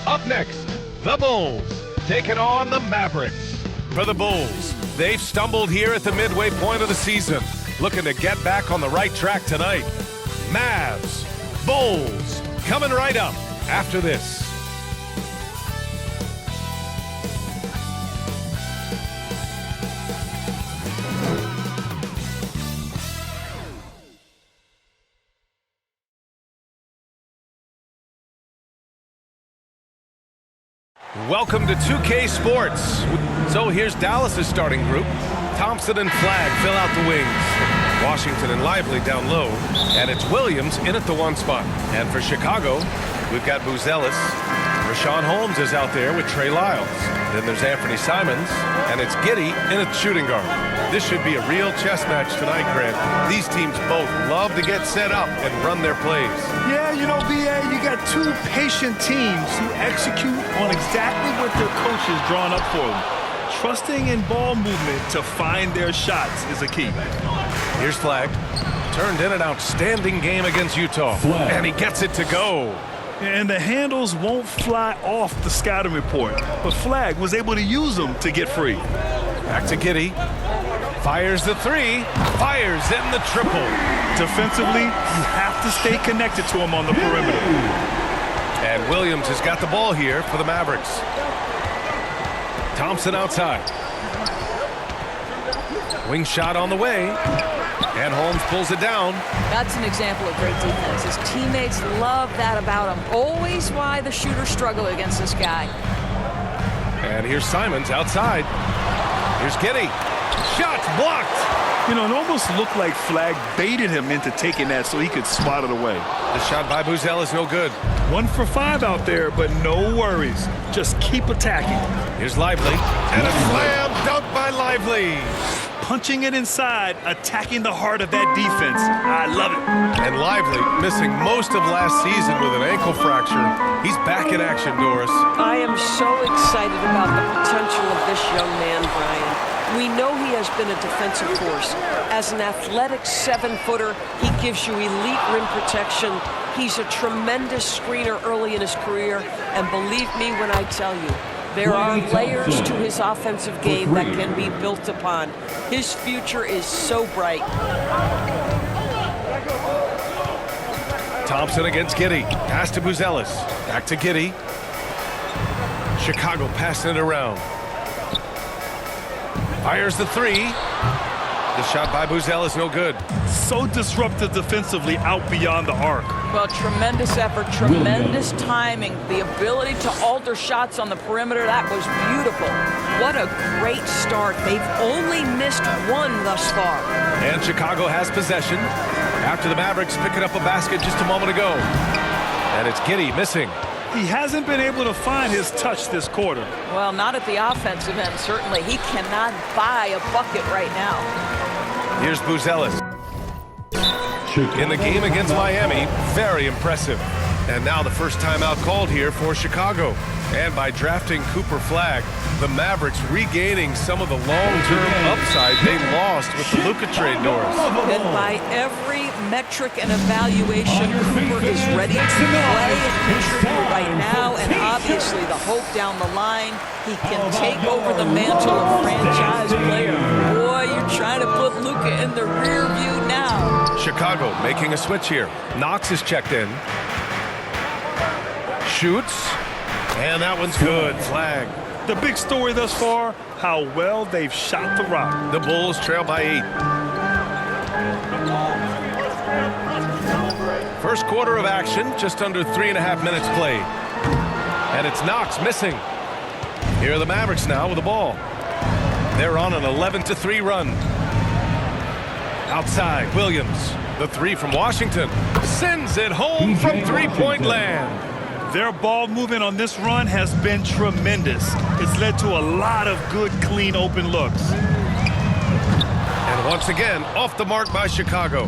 Up next, the Bulls taking on the Mavericks. For the Bulls, they've stumbled here at the midway point of the season, looking to get back on the right track tonight. Mavs, Bulls, coming right up after this. Welcome to 2K Sports. So here's Dallas's starting group. Thompson and Flagg fill out the wings. Washington and Lively down low. And it's Williams in at the 1 spot. And for Chicago, we've got Buzelis. Richaun Holmes is out there with Trey Lyles. Then there's Anthony Simons. And it's Giddey in at shooting guard. This should be a real chess match tonight, Grant. These teams both love to get set up and run their plays. Yeah, you know, B.A., you got two patient teams who execute on exactly what their coaches drawn up for them. Trusting in ball movement to find their shots is a key. Here's Flagg. Turned in an outstanding game against Utah. And he gets it to go. And the handles won't fly off the scouting report, but Flagg was able to use them to get free. Back to Giddey. Fires the three. Fires in the triple. Defensively, you have to stay connected to him on the perimeter. And Williams has got the ball here for the Mavericks. Thompson outside. Wing shot on the way. And Holmes pulls it down. That's an example of great defense. His teammates love that about him. Always why the shooters struggle against this guy. And here's Simons outside. Here's Giddey. Shots blocked. You know, it almost looked like Flagg baited him into taking that so he could swat it away. The shot by Buzelis is no good. 1 for 5 out there, but no worries. Just keep attacking. Here's Lively. And a slam dunk by Lively. Punching it inside, attacking the heart of that defense. I love it. And Lively, missing most of last season with an ankle fracture. He's back in action, Doris. I am so excited about the potential of this young man, Brian. We know he has been a defensive force. As an athletic 7-footer, he gives you elite rim protection. He's a tremendous screener early in his career. And believe me when I tell you, there are layers to his offensive game that can be built upon. His future is so bright. Thompson against Giddey. Pass to Buzelis. Back to Giddey. Chicago passing it around. Fires the three. The shot by Buzelis no good. So disruptive defensively out beyond the arc. Well, tremendous effort, tremendous timing. The ability to alter shots on the perimeter, that was beautiful. What a great start. They've only missed 1 thus far. And Chicago has possession after the Mavericks picking up a basket just a moment ago. And it's Giddey missing. He hasn't been able to find his touch this quarter. Well, not at the offensive end, certainly. He cannot buy a bucket right now. Here's Buzelis. In the game against Miami, very impressive. And now the first timeout called here for Chicago. And by drafting Cooper Flagg, the Mavericks regaining some of the long-term upside they lost with the Luka trade, Doris. And by every metric and evaluation, Cooper is ready to play and contribute right now. And obviously the hope down the line, he can take over the mantle of franchise player. Boy, you're trying to put Luka in the rear view now. Chicago making a switch here. Knox is checked in. Shoots. And that one's good. Flagg. The big story thus far, how well they've shot the rock. The Bulls trail by 8. First quarter of action, just under 3.5 minutes played. And it's Knox missing. Here are the Mavericks now with the ball. They're on an 11-3 run. Outside, Williams. The three from Washington. Sends it home from three-point land. Their ball movement on this run has been tremendous. It's led to a lot of good, clean, open looks. And once again, off the mark by Chicago.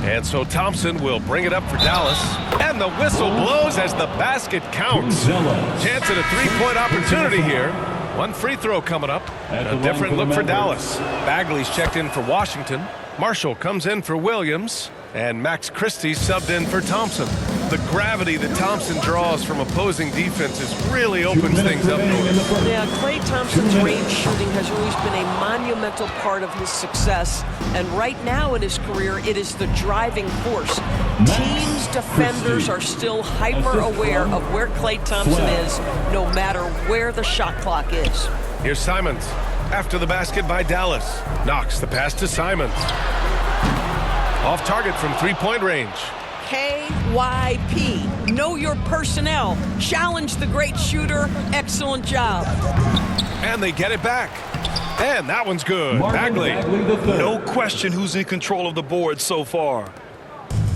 And so Thompson will bring it up for Dallas. And the whistle blows as the basket counts. Chance at a three-point opportunity here. One free throw coming up. A different look for Dallas. Bagley's checked in for Washington. Marshall comes in for Williams. And Max Christie subbed in for Thompson. The gravity that Thompson draws from opposing defenses really opens things up. Yeah, Klay Thompson's range shooting has always been a monumental part of his success. And right now in his career, it is the driving force. Teams' defenders are still hyper-aware of where Klay Thompson is, no matter where the shot clock is. Here's Simons. After the basket by Dallas. Knocks the pass to Simons. Off target from three-point range. KYP. Know your personnel. Challenge the great shooter. Excellent job. And they get it back. And that one's good. Bagley. No question who's in control of the board so far.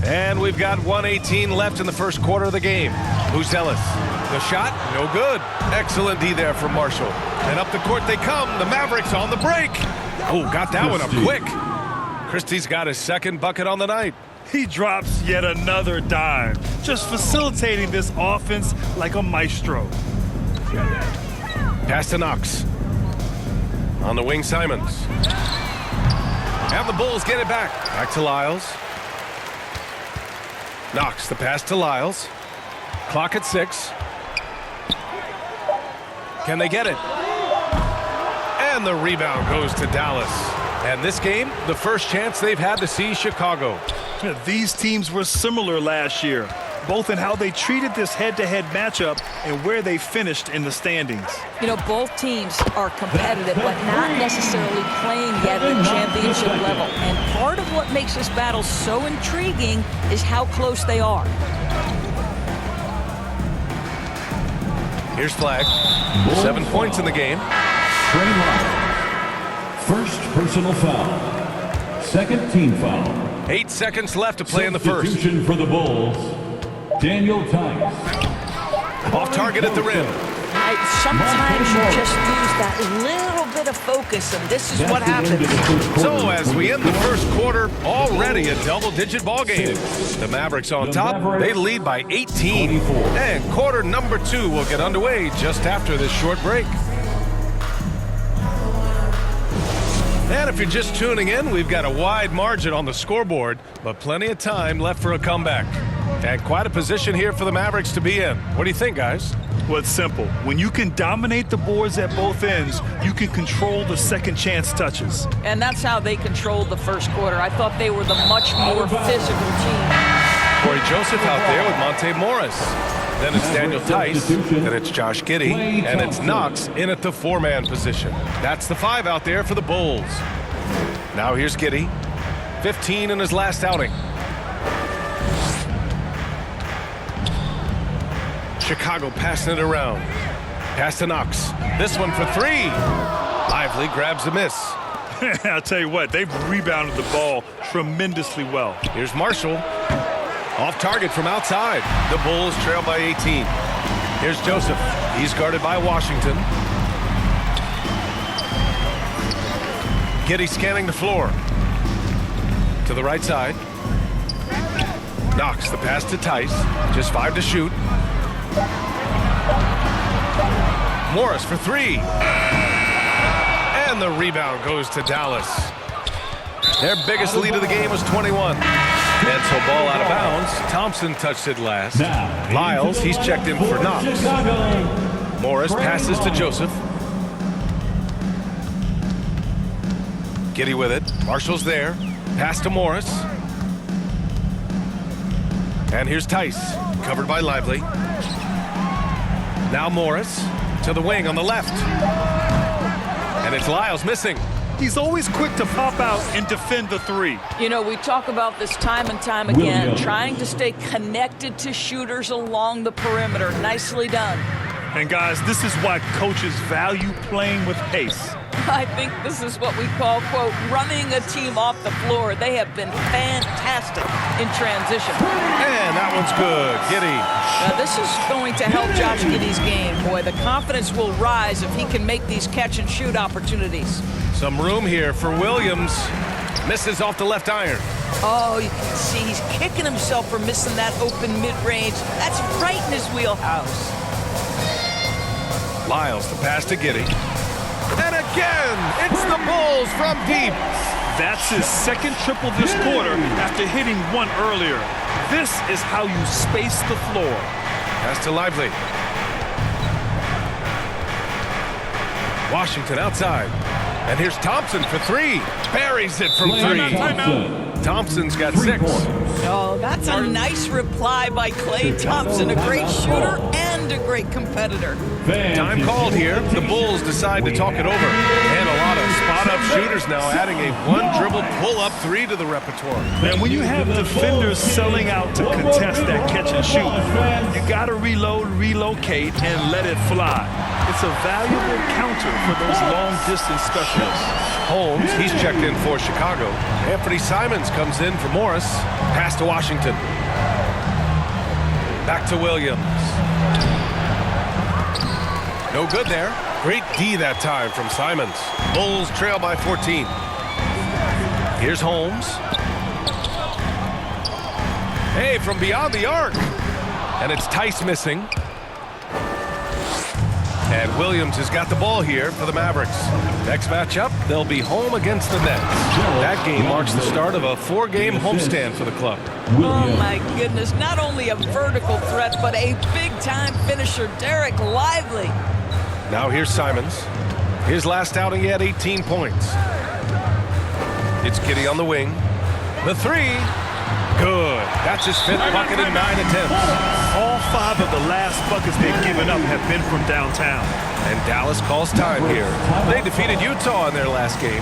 And we've got 1:18 left in the first quarter of the game. Buzelis. The shot, no good. Excellent D there from Marshall. And up the court they come. The Mavericks on the break. Oh, got that one up quick. Christie's got his second bucket on the night. He drops yet another dime, just facilitating this offense like a maestro. Pass to Knox. On the wing, Simons. And the Bulls get it back. Back to Lyles. Knox, the pass to Lyles. Clock at 6. Can they get it? And the rebound goes to Dallas. And this game, the first chance they've had to see Chicago. These teams were similar last year, both in how they treated this head-to-head matchup and where they finished in the standings. You know, both teams are competitive, but not necessarily playing yet at the championship level. And part of what makes this battle so intriguing is how close they are. Here's Flagg. 7 points in the game. Trey Lyles. First personal foul. Second team foul. 8 seconds left to play in the first. Substitution for the Bulls. Daniel Tice. Off target at the rim. Sometimes you just lose that little bit of focus, and this is what happens. So as we end the first quarter, already a double-digit ball game. The Mavericks on top. They lead by 18. And quarter number 2 will get underway just after this short break. And if you're just tuning in, we've got a wide margin on the scoreboard, but plenty of time left for a comeback. And quite a position here for the Mavericks to be in. What do you think, guys? Well, it's simple. When you can dominate the boards at both ends, you can control the second chance touches. And that's how they controlled the first quarter. I thought they were the much more physical team. Corey Joseph out there with Monte Morris. Then it's Daniel Tice. Then it's Josh Giddey. And it's Knox in at the 4-man position. That's the 5 out there for the Bulls. Now here's Giddey. 15 in his last outing. Chicago passing it around. Pass to Knox. This one for 3. Lively grabs the miss. I'll tell you what, they've rebounded the ball tremendously well. Here's Marshall. Off target from outside. The Bulls trail by 18. Here's Joseph. He's guarded by Washington. Giddey scanning the floor. To the right side. Knox the pass to Tice. Just 5 to shoot. Morris for 3. And the rebound goes to Dallas. Their biggest lead of the game was 21. And so ball out of bounds. Thompson touched it last. Lyles, he's checked in for Knox. Morris passes to Joseph. Giddey with it. Marshall's there. Pass to Morris. And here's Tice. Covered by Lively. Now Morris to the wing on the left. And it's Lyles missing. He's always quick to pop out and defend the 3. You know, we talk about this time and time again, trying to stay connected to shooters along the perimeter. Nicely done. And guys, this is why coaches value playing with pace. I think this is what we call, quote, running a team off the floor. They have been fantastic in transition. And that one's good. Giddey. Now, this is going to help Josh Giddey's game. Boy, the confidence will rise if he can make these catch-and-shoot opportunities. Some room here for Williams. Misses off the left iron. Oh, you can see he's kicking himself for missing that open mid-range. That's right in his wheelhouse. Lyles, the pass to Giddey. And a again. It's the Bulls from deep. That's his second triple this quarter after hitting one earlier. This is how you space the floor. Pass to Lively. Washington outside. And here's Thompson for three. Buries it from three. Thompson's got 6. Oh, that's a nice reply by Klay Thompson, a great shooter and a great competitor. Time called here. The Bulls decide to talk it over. And a lot of spot-up shooters now, adding a one-dribble pull-up 3 to the repertoire. And when you have defenders selling out to contest that catch and shoot, you got to reload, relocate, and let it fly. It's a valuable counter for those long-distance specialists. Holmes, he's checked in for Chicago. Anthony Simons comes in for Morris. Pass to Washington. Back to Williams. No good there. Great D that time from Simons. Bulls trail by 14. Here's Holmes. Hey, from beyond the arc. And it's Tice missing. And Williams has got the ball here for the Mavericks. Next matchup, they'll be home against the Nets. That game marks the start of a 4-game homestand for the club. Oh, my goodness. Not only a vertical threat, but a big-time finisher, Derek Lively. Now here's Simons. His last outing, he had 18 points. It's Giddey on the wing. The 3. Good. That's his 5th bucket in 9 attempts. All 5 of the last buckets they've given up have been from downtown. And Dallas calls time here. They defeated Utah in their last game.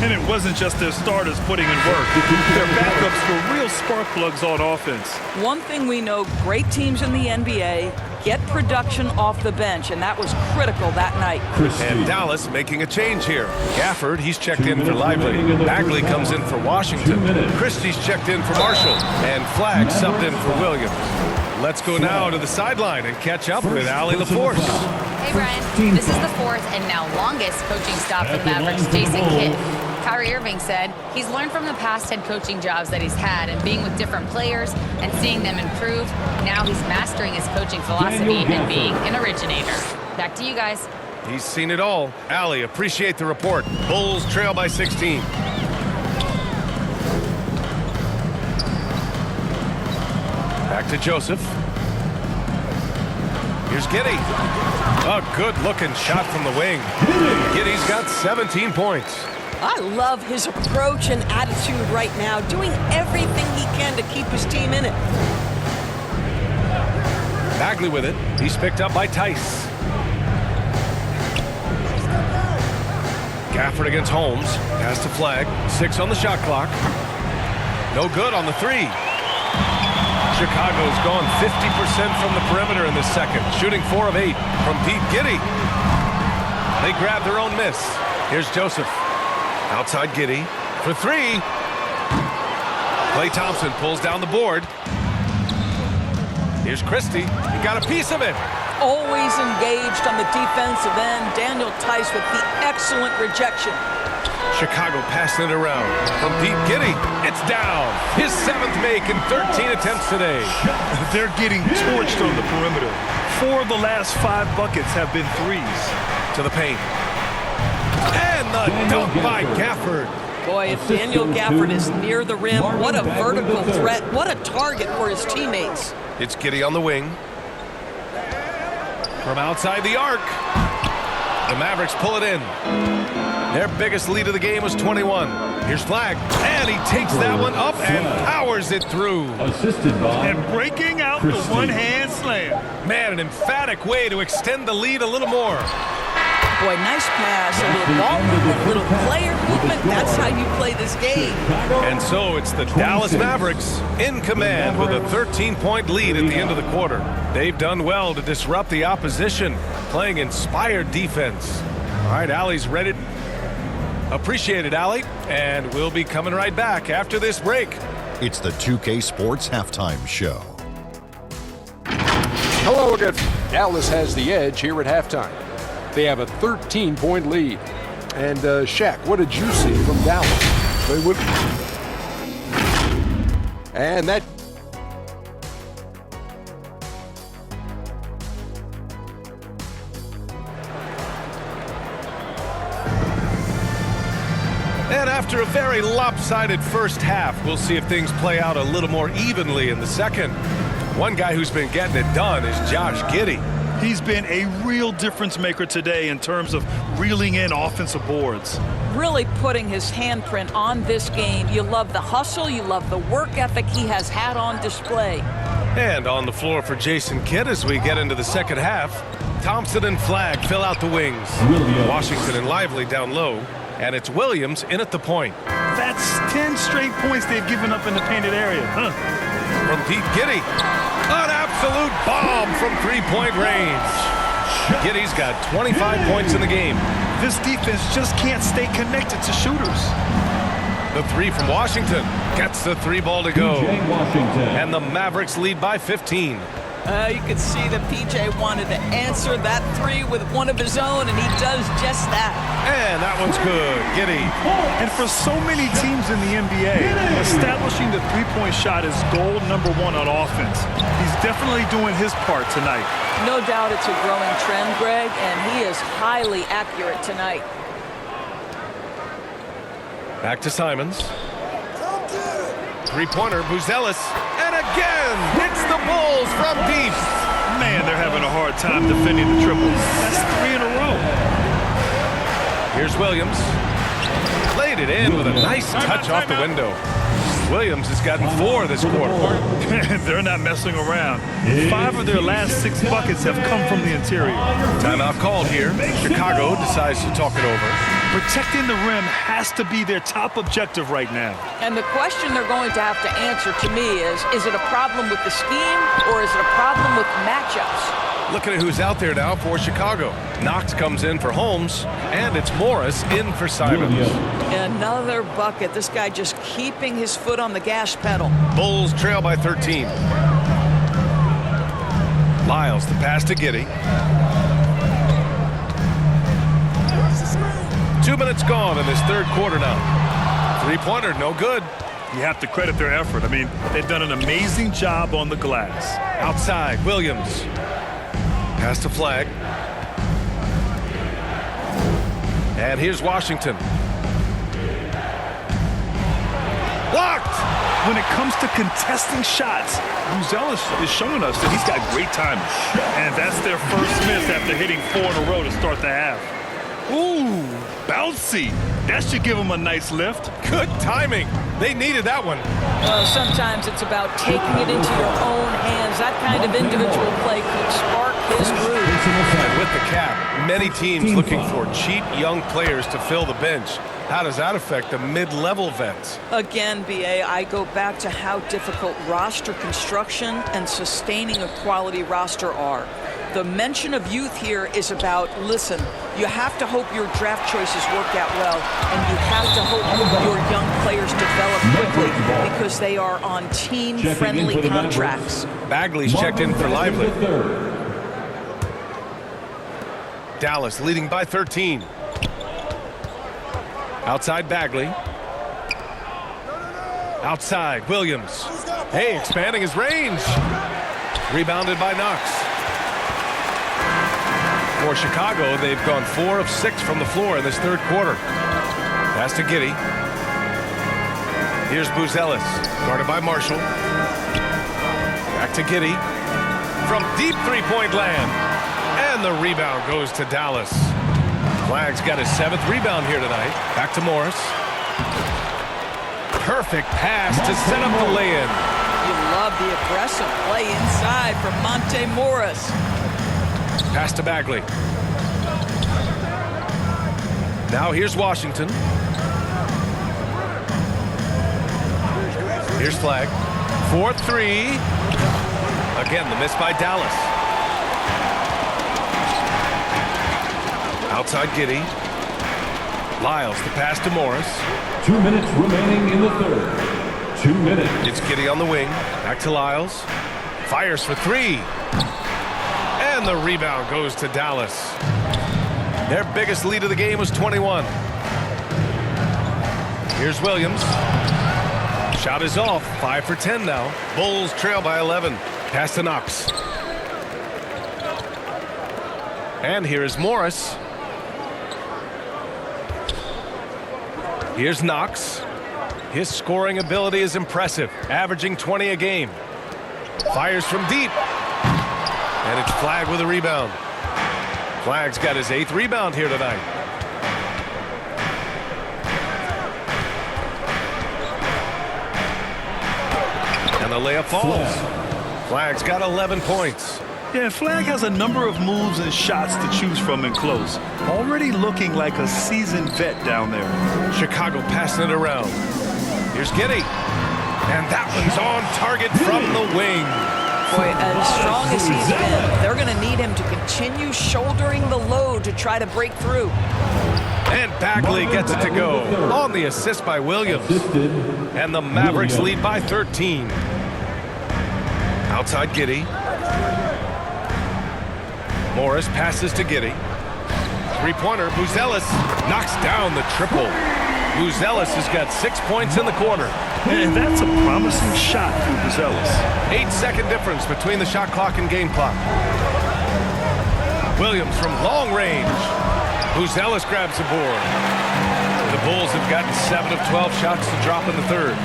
And it wasn't just their starters putting in work. Their backups were real spark plugs on offense. One thing we know, great teams in the NBA get production off the bench, and that was critical that night. And Dallas making a change here. Gafford, he's checked in for Lively. Bagley comes in for Washington. Christie's checked in for Marshall. And Flagg subbed in for Williams. Let's go now to the sideline and catch up with Allie LaForce. Hey, Brian. This is the 4th and now longest coaching stop for the Mavericks, Jason Kidd. Kyrie Irving said he's learned from the past head coaching jobs that he's had and being with different players and seeing them improve. Now he's mastering his coaching philosophy and being an originator. Back to you guys. He's seen it all. Allie, appreciate the report. Bulls trail by 16. Back to Joseph. Here's Giddey. A good-looking shot from the wing. Giddey's got 17 points. I love his approach and attitude right now, doing everything he can to keep his team in it. Bagley with it. He's picked up by Tice. Gafford against Holmes. Pass to Flagg. 6 on the shot clock. No good on the 3. Chicago's gone 50% from the perimeter in this second, shooting 4 of 8 from Pete Giddey. They grab their own miss. Here's Joseph. Outside Giddey for 3. Klay Thompson pulls down the board. Here's Christie. He got a piece of it. Always engaged on the defensive end. Daniel Tice with the excellent rejection. Chicago passing it around from Pete Giddey. It's down. His 7th make in 13 attempts today. They're getting torched on the perimeter. 4 of the last 5 buckets have been 3s. To the paint. And the dunk by Gafford. Boy, if Daniel Gafford is near the rim, what a vertical threat. What a target for his teammates. It's Giddey on the wing. From outside the arc. The Mavericks pull it in. Their biggest lead of the game was 21. Here's Flagg. And he takes that one up and powers it through. Assisted by And breaking out the one-hand slam. Man, an emphatic way to extend the lead a little more. Boy, nice pass, a little ball movement, a little player movement. That's how you play this game. And so it's the Dallas Mavericks in command with a 13-point lead at the end of the quarter. They've done well to disrupt the opposition, playing inspired defense. All right, Allie's ready. Appreciate it, Allie. And we'll be coming right back after this break. It's the 2K Sports Halftime Show. Hello again. Dallas has the edge here at halftime. They have a 13-point lead. And Shaq, what did you see from Dallas? They would. And that. And after a very lopsided first half, we'll see if things play out a little more evenly in the second. One guy who's been getting it done is Josh Giddey. He's been a real difference maker today in terms of reeling in offensive boards. Really putting his handprint on this game. You love the hustle, you love the work ethic he has had on display. And on the floor for Jason Kidd as we get into the second half, Thompson and Flagg fill out the wings. Washington and Lively down low, and it's Williams in at the point. That's 10 straight points they've given up in the painted area. From deep, Giddey. An absolute bomb from three-point range. Giddey's got 25 points in the game. This defense just can't stay connected to shooters. The three from Washington gets the three ball to go. PJ Washington. And the Mavericks lead by 15. You could see that PJ wanted to answer that three with one of his own, and he does just that. And that one's good. Giddey. And for so many teams in the NBA, establishing the three-point shot is goal number one on offense. He's definitely doing his part tonight. No doubt it's a growing trend, Greg, and he is highly accurate tonight. Back to Simons. Three-pointer, Buzelis. And again, hits the Bulls from deep. Man, they're having a hard time defending the triple. That's 3 in a row. Here's Williams. Laid it in with a nice touch off the window. Williams has gotten 4 this quarter. They're not messing around. 5 of their last 6 buckets have come from the interior. Timeout called here. Chicago decides to talk it over. Protecting the rim has to be their top objective right now. And the question they're going to have to answer to me is it a problem with the scheme or is it a problem with matchups? Looking at who's out there now for Chicago. Knox comes in for Holmes, and it's Morris in for Simons. Another bucket. This guy just keeping his foot on the gas pedal. Bulls trail by 13. Lyles, the pass to Giddey. 2 minutes gone in this third quarter now. Three-pointer, no good. You have to credit their effort. I mean, they've done an amazing job on the glass. Outside, Williams. Pass to Flagg. And here's Washington. Blocked! When it comes to contesting shots, Buzelis is showing us that he's got great timing. And that's their first miss after hitting 4 in a row to start the half. Ooh, bouncy. That should give him a nice lift. Good timing. They needed that one. Well, sometimes it's about taking it into your own hands. That kind of individual play could spark his groove. And with the cap, many teams looking for cheap young players to fill the bench. How does that affect the mid-level vets? Again, BA, I go back to how difficult roster construction and sustaining a quality roster are. The mention of youth here is about, listen, you have to hope your draft choices work out well, and you have to hope your young players develop quickly because they are on team-friendly contracts. Bagley's checked in for Lively. Dallas leading by 13. Outside Bagley. Outside Williams. Hey, expanding his range. Rebounded by Knox. For Chicago, they've gone 4 of 6 from the floor in this third quarter. Pass to Giddey. Here's Buzelis, guarded by Marshall. Back to Giddey. From deep three-point land. And the rebound goes to Dallas. Flagg's got his 7th rebound here tonight. Back to Morris. Perfect pass to set up the lay-in. You love the aggressive play inside from Monte Morris. Pass to Bagley. Now here's Washington. Here's Flagg. 4-3. Again, the miss by Dallas. Outside Giddey. Lyles, the pass to Morris. 2 minutes remaining in the third. 2 minutes. It's Giddey on the wing. Back to Lyles. Fires for 3. And the rebound goes to Dallas. Their biggest lead of the game was 21. Here's Williams. Shot is off. 5 for 10 now. Bulls trail by 11. Pass to Knox. And here is Morris. Here's Knox. His scoring ability is impressive, averaging 20 a game. Fires from deep. And it's Flagg with a rebound. Flagg's got his 8th rebound here tonight. And the layup falls. Flagg's got 11 points. Yeah, Flagg has a number of moves and shots to choose from in close. Already looking like a seasoned vet down there. Chicago passing it around. Here's Giddey. And that one's on target from the wing. Boy, as strong as he's been, they're going to need him to continue shouldering the load to try to break through. And Bagley gets it to go on the assist by Williams. And the Mavericks lead by 13. Outside Giddey. Morris passes to Giddey. Three-pointer, Buzelis knocks down the triple. Buzelis has got 6 points in the quarter. And that's a promising shot from Buzelis. 8-second difference between the shot clock and game clock. Williams from long range. Buzelis grabs the board. The Bulls have gotten 7 of 12 shots to drop in the third.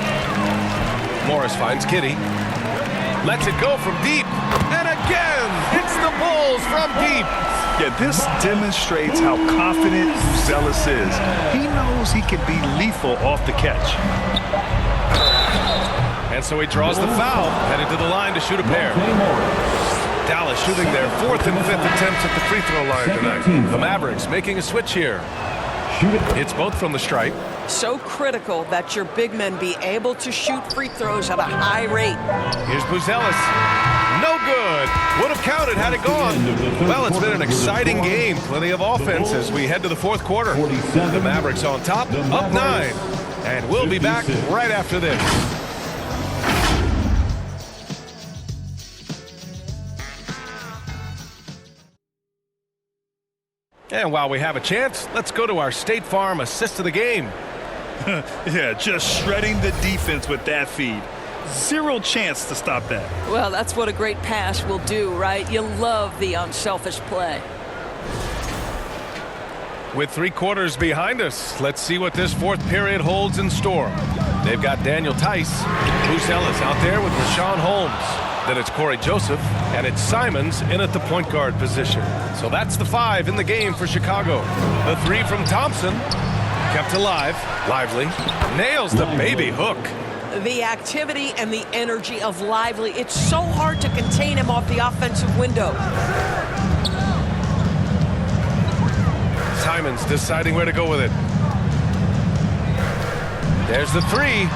Morris finds Giddey. Lets it go from deep. And again, it's the Bulls from deep. Yeah, this demonstrates how confident Buzelis is. He knows he can be lethal off the catch. And so he draws the foul, headed to the line to shoot a pair. Dallas shooting their 4th and 5th attempts at the free throw line tonight. The Mavericks making a switch here. It's both from the stripe. So critical that your big men be able to shoot free throws at a high rate. Here's Buzelis. No good. Would have counted had it gone. Well, it's been an exciting game. Plenty of offense as we head to the 4th quarter. The Mavericks on top, up 9. And we'll be back right after this. And while we have a chance, let's go to our State Farm assist of the game. Yeah, just shredding the defense with that feed. Zero chance to stop that. Well, that's what a great pass will do, right? You love the unselfish play. With 3 quarters behind us, let's see what this 4th period holds in store. They've got Daniel Tice, Buzelis out there with Rashawn Holmes. Then it's Corey Joseph, and it's Simons in at the point guard position. So that's the 5 in the game for Chicago. The 3 from Thompson, kept alive, Lively, nails the baby hook. The activity and the energy of Lively, it's so hard to contain him off the offensive window. Simons deciding where to go with it. There's the 3.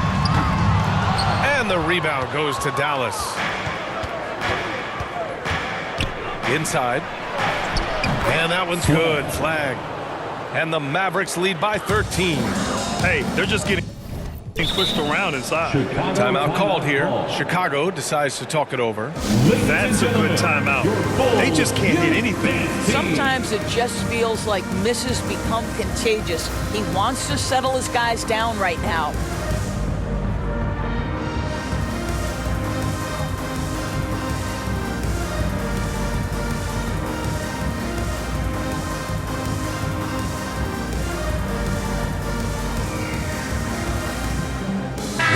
And the rebound goes to Dallas. Inside. And that one's good. Flag. And the Mavericks lead by 13. Hey, they're just getting pushed around inside. Timeout called here. Chicago decides to talk it over. That's a good timeout. They just can't hit anything. Sometimes it just feels like misses become contagious. He wants to settle his guys down right now.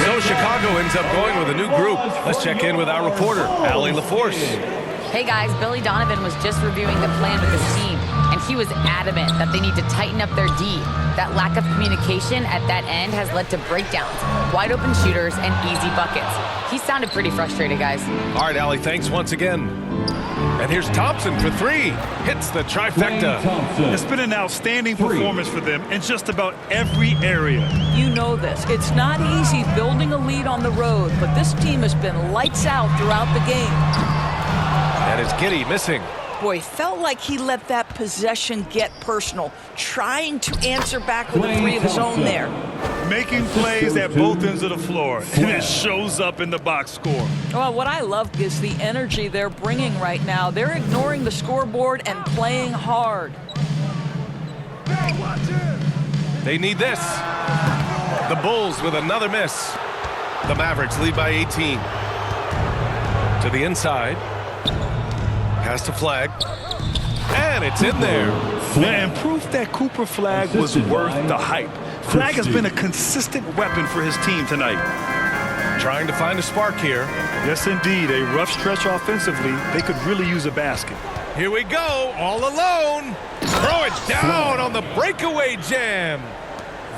So Chicago ends up going with a new group. Let's check in with our reporter, Allie LaForce. Hey guys, Billy Donovan was just reviewing the plan with his team, and he was adamant that they need to tighten up their D. That lack of communication at that end has led to breakdowns, wide open shooters, and easy buckets. He sounded pretty frustrated, guys. All right, Allie, thanks once again. And here's Thompson for 3. Hits the trifecta. It's been an outstanding performance for them in just about every area. You know this. It's not easy building a lead on the road, but this team has been lights out throughout the game. And it's Giddey missing. Boy, felt like he let that possession get personal, trying to answer back with a 3 of his own there. Making plays at both ends of the floor, and it shows up in the box score. Well, what I love is the energy they're bringing right now. They're ignoring the scoreboard and playing hard. They need this. The Bulls with another miss. The Mavericks lead by 18. To the inside. Pass to Flagg. And it's in there. And proof that Cooper Flagg was worth the hype. Flagg has been a consistent weapon for his team tonight. Trying to find a spark here. Yes, indeed. A rough stretch offensively. They could really use a basket. Here we go, all alone. Throw it down on the breakaway jam.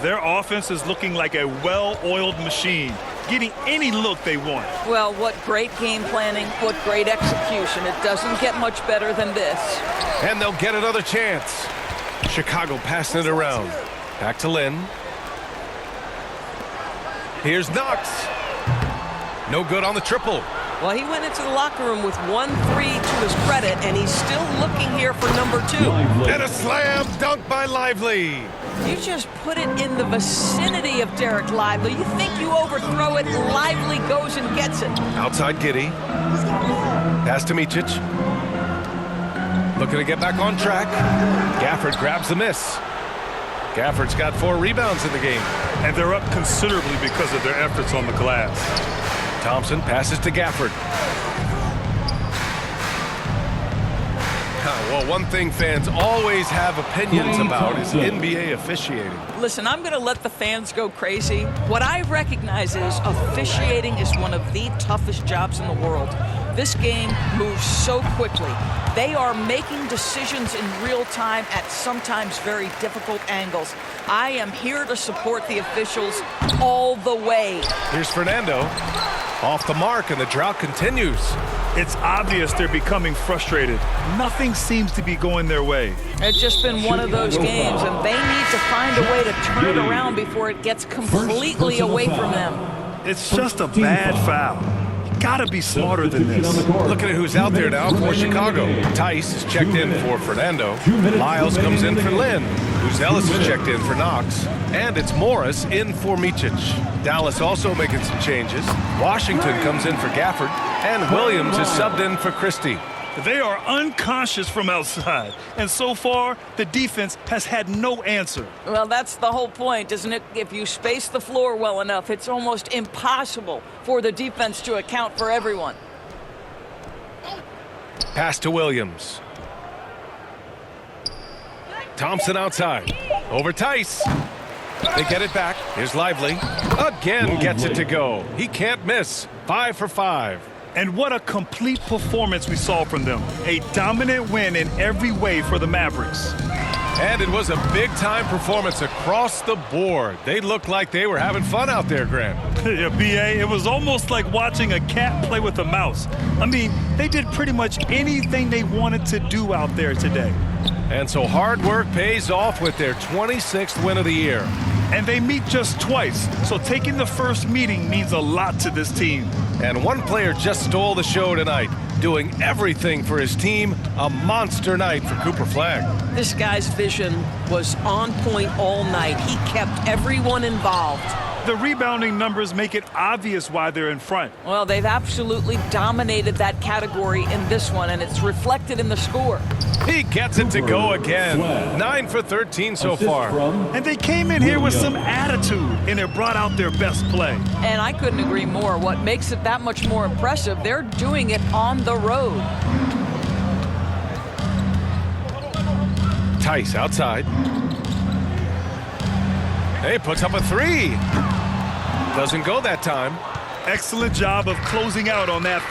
Their offense is looking like a well-oiled machine, getting any look they want. Well, what great game planning, what great execution. It doesn't get much better than this. And they'll get another chance. Chicago passing it around. Back to Lynn. Here's Knox. No good on the triple. Well, he went into the locker room with 1-3 to his credit, and he's still looking here for number 2. And a slam dunk by Lively. You just put it in the vicinity of Derek Lively. You think you overthrow it, Lively goes and gets it. Outside Giddey. Pass to Micic. Looking to get back on track. Gafford grabs the miss. Gafford's got 4 rebounds in the game. And they're up considerably because of their efforts on the glass. Thompson passes to Gafford. Well, one thing fans always have opinions about is NBA officiating. Listen, I'm going to let the fans go crazy. What I recognize is officiating is one of the toughest jobs in the world. This game moves so quickly. They are making decisions in real time at sometimes very difficult angles. I am here to support the officials all the way. Here's Fernando. Off the mark, and the drought continues. It's obvious they're becoming frustrated. Nothing seems to be going their way. It's just been one of those games, and they need to find a way to turn it around before it gets completely away from them. It's just a bad foul. Gotta be smarter than this. Looking at who's out there now for Chicago. Tice is checked in for Fernando. Lyles comes in for Lynn. Ellis is checked in for Knox. And it's Morris in for Micic. Dallas also making some changes. Washington comes in for Gafford. And Williams is subbed in for Christie. They are unconscious from outside. And so far, the defense has had no answer. Well, that's the whole point, isn't it? If you space the floor well enough, it's almost impossible for the defense to account for everyone. Pass to Williams. Thompson outside. Over Tice. They get it back. Here's Lively. Again gets it to go. He can't miss. 5 for 5. And what a complete performance we saw from them. A dominant win in every way for the Mavericks. And it was a big-time performance across the board. They looked like they were having fun out there, Grant. Yeah, B.A., it was almost like watching a cat play with a mouse. I mean, they did pretty much anything they wanted to do out there today. And so hard work pays off with their 26th win of the year. And they meet just twice, so taking the first meeting means a lot to this team. And one player just stole the show tonight, doing everything for his team. A monster night for Cooper Flagg. This guy's vision was on point all night. He kept everyone involved. The rebounding numbers make it obvious why they're in front. Well, they've absolutely dominated that category in this one, and it's reflected in the score. He gets it to go again. 9 for 13 so far. And they came in here with some attitude, and it brought out their best play. And I couldn't agree more. What makes it that much more impressive, they're doing it on the road. Tice outside. Hey, puts up a 3. Doesn't go that time. Excellent job of closing out on that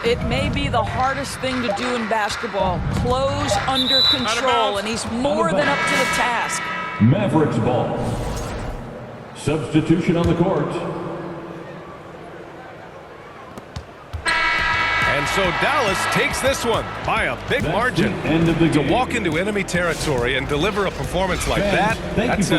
3. It may be the hardest thing to do in basketball. Close under control, and he's more than up to the task. Mavericks ball. Substitution on the court. And so Dallas takes this one by a big margin. End of the To game. walk into enemy territory and deliver a performance like that, that's